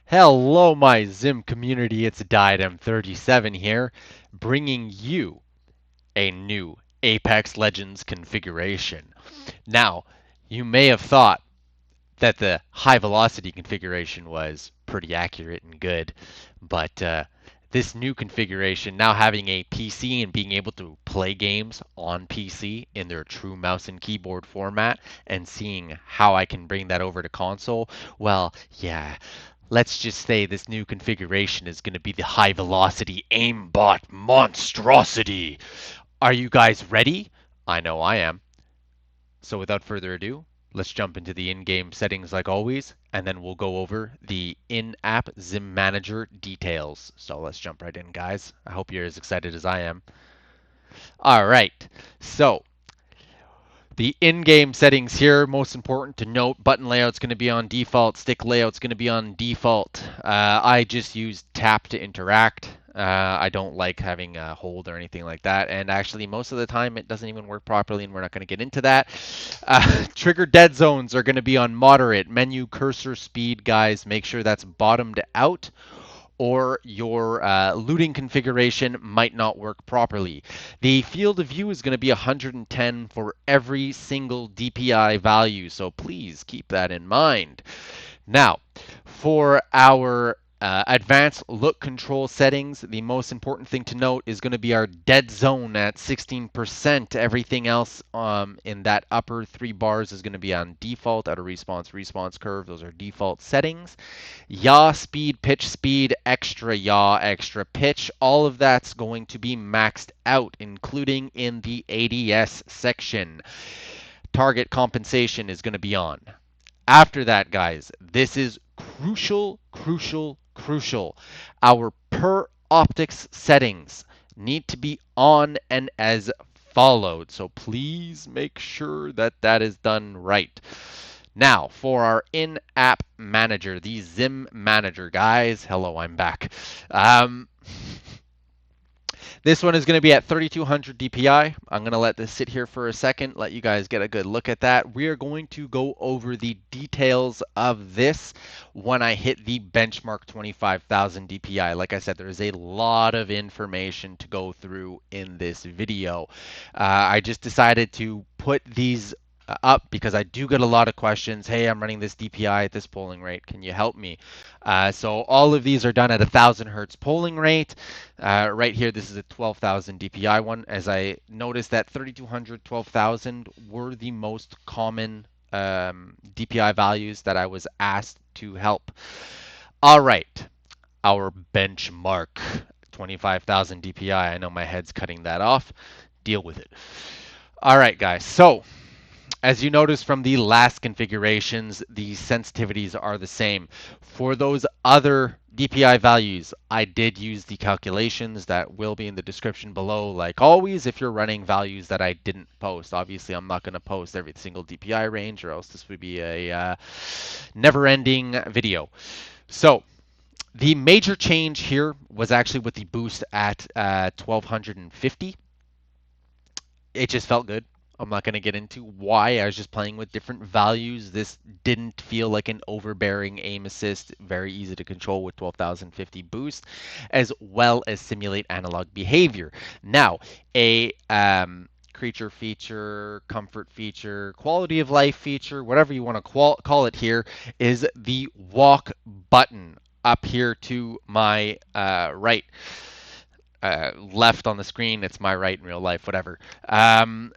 Hello, my Zim community. It's Diadem37 here, bringing you a new Apex Legends configuration. Now, you may have thought that the high velocity configuration was pretty accurate and good, but this new configuration, now having a PC and being able to play games on PC in their true mouse and keyboard format and seeing how I can bring that over to console, well, yeah, let's just say this new configuration is going to be the high velocity aimbot monstrosity. Are you guys ready? I know I am. So without further ado, let's jump into the in-game settings like always, and then we'll go over the in-app Zim Manager details. So let's jump right in, guys. I hope you're as excited as I am. All right, so the in-game settings here, most important to note, button layout's going to be on default, stick layout's going to be on default. I just use tap to interact. I don't like having a hold or anything like that, and actually most of the time it doesn't even work properly, and we're not going to get into that. Trigger dead zones are going to be on moderate. Menu cursor speed, guys, make sure that's bottomed out, or your looting configuration might not work properly. The field of view is going to be 110 for every single DPI value, so please keep that in mind. Now, for our advanced look control settings, the most important thing to note is going to be our dead zone at 16%. Everything else in that upper 3 bars is going to be on default. Auto response curve, those are default settings. Yaw speed, pitch speed, extra yaw, extra pitch, all of that's going to be maxed out, including in the ADS section. Target compensation is going to be on. After that, guys, this is crucial. Our per optics settings need to be on and as followed. So please make sure that that is done right. Now, for our in-app manager, the Zim manager, guys. Hello, I'm back. This one is going to be at 3200 DPI. I'm going to let this sit here for a second, let you guys get a good look at that. We are going to go over the details of this when I hit the benchmark 25,000 DPI. Like I said, there is a lot of information to go through in this video. I just decided to put these up because I do get a lot of questions. Hey, I'm running this DPI at this polling rate. Can you help me? So all of these are done at 1,000 hertz polling rate. Right here, this is a 12,000 DPI one. As I noticed that 3,200, 12,000 were the most common DPI values that I was asked to help. All right, our benchmark 25,000 DPI. I know my head's cutting that off. Deal with it. All right, guys. So as you notice from the last configurations, the sensitivities are the same. For those other DPI values, I did use the calculations that will be in the description below, like always, if you're running values that I didn't post. Obviously, I'm not going to post every single DPI range, or else this would be a never-ending video. So the major change here was actually with the boost at 1250. It just felt good. I'm not going to get into why. I was just playing with different values. This didn't feel like an overbearing aim assist. Very easy to control with 12,050 boost, as well as simulate analog behavior. Now, a creature feature, comfort feature, quality of life feature, whatever you want to call it here, is the walk button up here to my right. Left on the screen, it's my right in real life, whatever.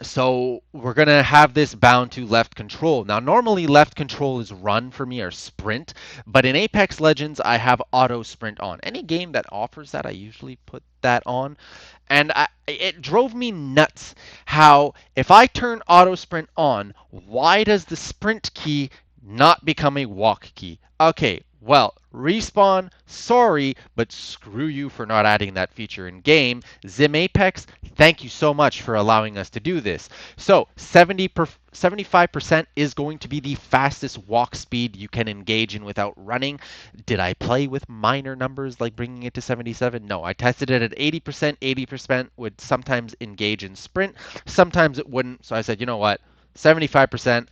So we're going to have this bound to left control. Now, normally left control is run for me or sprint, but in Apex Legends, I have auto sprint on. Any game that offers that, I usually put that on. And it drove me nuts how if I turn auto sprint on, why does the sprint key not become a walk key? Okay, Well, Respawn, sorry, but screw you for not adding that feature in game. Zim Apex, thank you so much for allowing us to do this. So 75% is going to be the fastest walk speed you can engage in without running. Did I play with minor numbers like bringing it to 77? No, I tested it at 80%. 80% would sometimes engage in sprint, sometimes it wouldn't. So I said, you know what? 75%,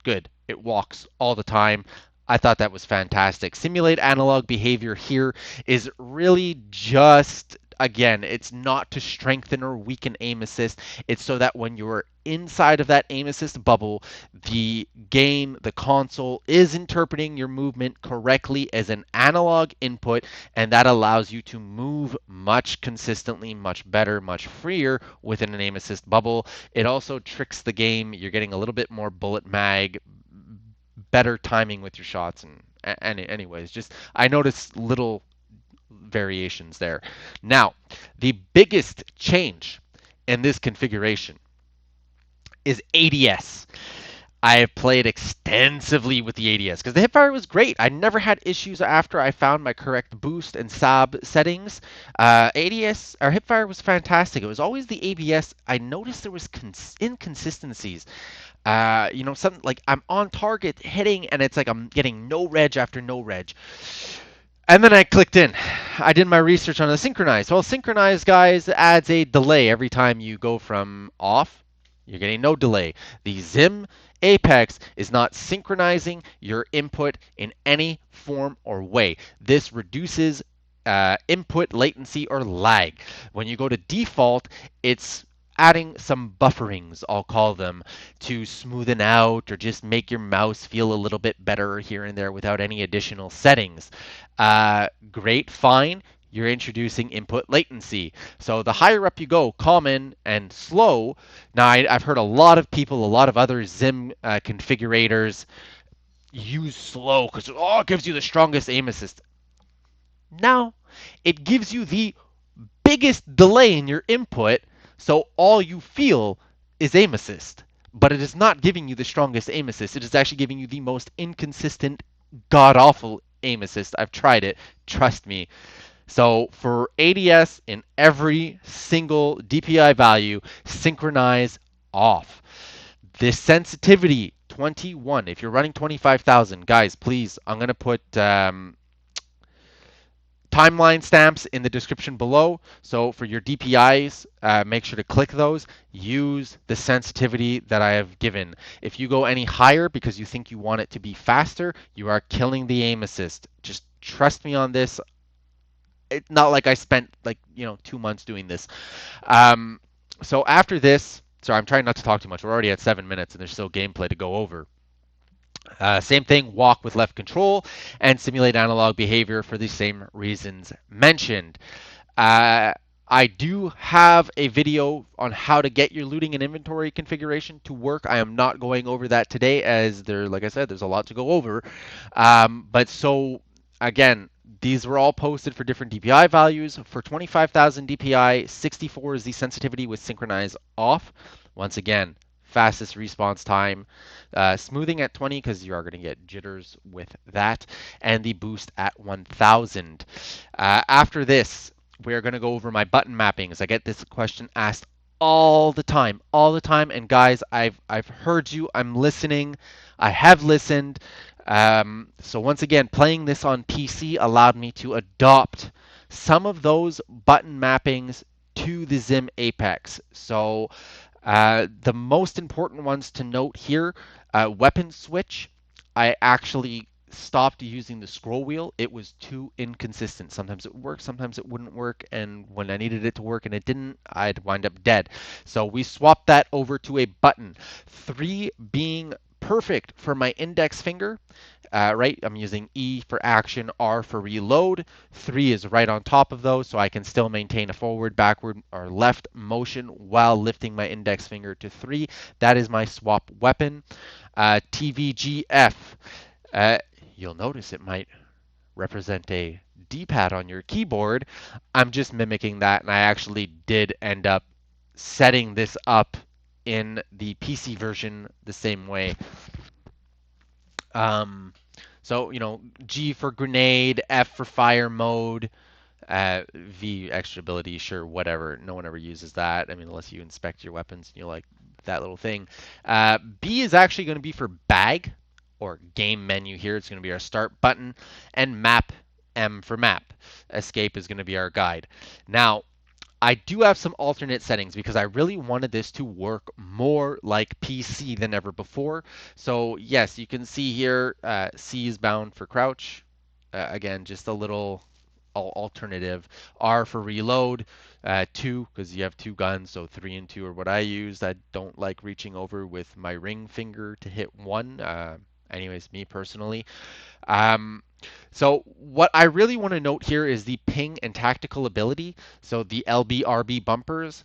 good. It walks all the time. I thought that was fantastic. Simulate analog behavior here is really just, again, it's not to strengthen or weaken aim assist. It's so that when you're inside of that aim assist bubble, the game, the console is interpreting your movement correctly as an analog input, and that allows you to move much consistently, much better, much freer within an aim assist bubble. It also tricks the game. You're getting a little bit more bullet mag, better timing with your shots, and anyways, just I noticed little variations there. Now, the biggest change in this configuration is ADS. I have played extensively with the ADS because the hipfire was great. I never had issues after I found my correct boost and SAB settings. ADS or hipfire was fantastic. It was always the ABS. I noticed there was inconsistencies. Something like I'm on target hitting, and it's like I'm getting no reg after no reg. And then I clicked in. I did my research on the synchronize. Well, synchronize, guys, adds a delay every time you go from off. You're getting no delay. The Zim Apex is not synchronizing your input in any form or way. This reduces input latency or lag. When you go to default, it's adding some bufferings, I'll call them, to smoothen out or just make your mouse feel a little bit better here and there without any additional settings. Great, fine. You're introducing input latency. So the higher up you go, common and slow. Now, I've heard a lot of people, a lot of other Zim configurators use slow because it gives you the strongest aim assist. No, it gives you the biggest delay in your input, so all you feel is aim assist. But it is not giving you the strongest aim assist. It is actually giving you the most inconsistent, god awful aim assist. I've tried it. Trust me. So for ADS in every single DPI value, synchronize off. This sensitivity 21. If you're running 25,000, guys, please, I'm going to put timeline stamps in the description below. So for your DPIs, make sure to click those. Use the sensitivity that I have given. If you go any higher because you think you want it to be faster, you are killing the aim assist. Just trust me on this. It's not like I spent 2 months doing this. So after this, sorry, I'm trying not to talk too much. We're already at 7 minutes and there's still gameplay to go over. Same thing, walk with left control and simulate analog behavior for the same reasons mentioned. I do have a video on how to get your looting and inventory configuration to work. I am not going over that today as like I said, there's a lot to go over. But so again, these were all posted for different DPI values. For 25,000 DPI, 64 is the sensitivity with synchronize off. Once again, fastest response time. Smoothing at 20 because you are going to get jitters with that, and the boost at 1000. After this, we're going to go over my button mappings. I get this question asked all the time, and guys, I've heard you. I'm listening. I have listened. So once again, playing this on PC allowed me to adopt some of those button mappings to the Zim Apex. So the most important ones to note here, weapon switch. I actually stopped using the scroll wheel. It was too inconsistent. Sometimes it worked, sometimes it wouldn't work, and when I needed it to work and it didn't, I'd wind up dead. So we swapped that over to a button. 3 being perfect for my index finger. Right, I'm using E for action, R for reload. 3 is right on top of those, so I can still maintain a forward, backward, or left motion while lifting my index finger to 3. That is my swap weapon. TVGF. You'll notice it might represent a D-pad on your keyboard. I'm just mimicking that, and I actually did end up setting this up in the PC version the same way. So, G for grenade, F for fire mode, V extra ability, sure, whatever. No one ever uses that. I mean, unless you inspect your weapons and you like that little thing. B is actually going to be for bag or game menu here. It's going to be our start button. And map, M for map. Escape is going to be our guide. Now, I do have some alternate settings because I really wanted this to work more like PC than ever before. So yes, you can see here, C is bound for crouch. Again, just a little alternative. R for reload. Two, because you have two guns, so three and two are what I use. I don't like reaching over with my ring finger to hit one. Anyways, me personally. Um, so what I really want to note here is the ping and tactical ability. So the LB/RB bumpers.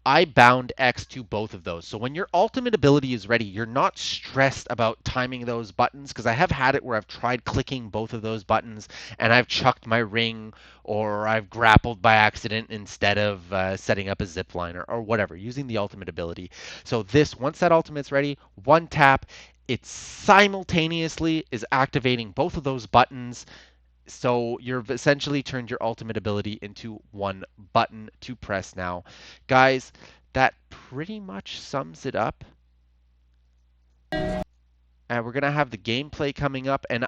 I bound X to both of those. So when your ultimate ability is ready, you're not stressed about timing those buttons because I have had it where I've tried clicking both of those buttons and I've chucked my ring or I've grappled by accident instead of setting up a zip line or whatever, using the ultimate ability. So this, once that ultimate's ready, one tap, it simultaneously is activating both of those buttons. So you've essentially turned your ultimate ability into one button to press now. Guys, that pretty much sums it up. And we're going to have the gameplay coming up. And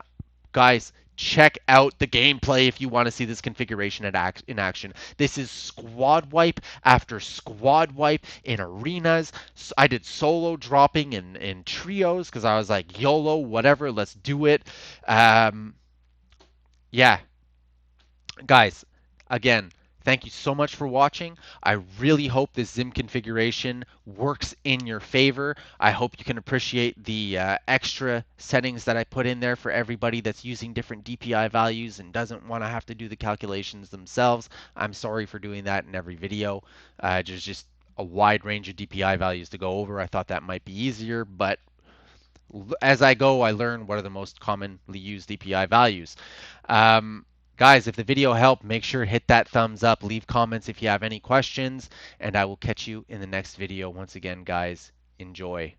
guys, check out the gameplay if you want to see this configuration in action. This is squad wipe after squad wipe in arenas. I did solo dropping in trios because I was like, YOLO, whatever, let's do it. Yeah, guys, again, thank you so much for watching. I really hope this Zim configuration works in your favor. I hope you can appreciate the extra settings that I put in there for everybody that's using different DPI values and doesn't want to have to do the calculations themselves. I'm sorry for doing that in every video. There's just a wide range of DPI values to go over. I thought that might be easier, but as I go, I learn what are the most commonly used DPI values. Um, Guys, if the video helped, make sure to hit that thumbs up, leave comments if you have any questions, and I will catch you in the next video. Once again, guys, enjoy.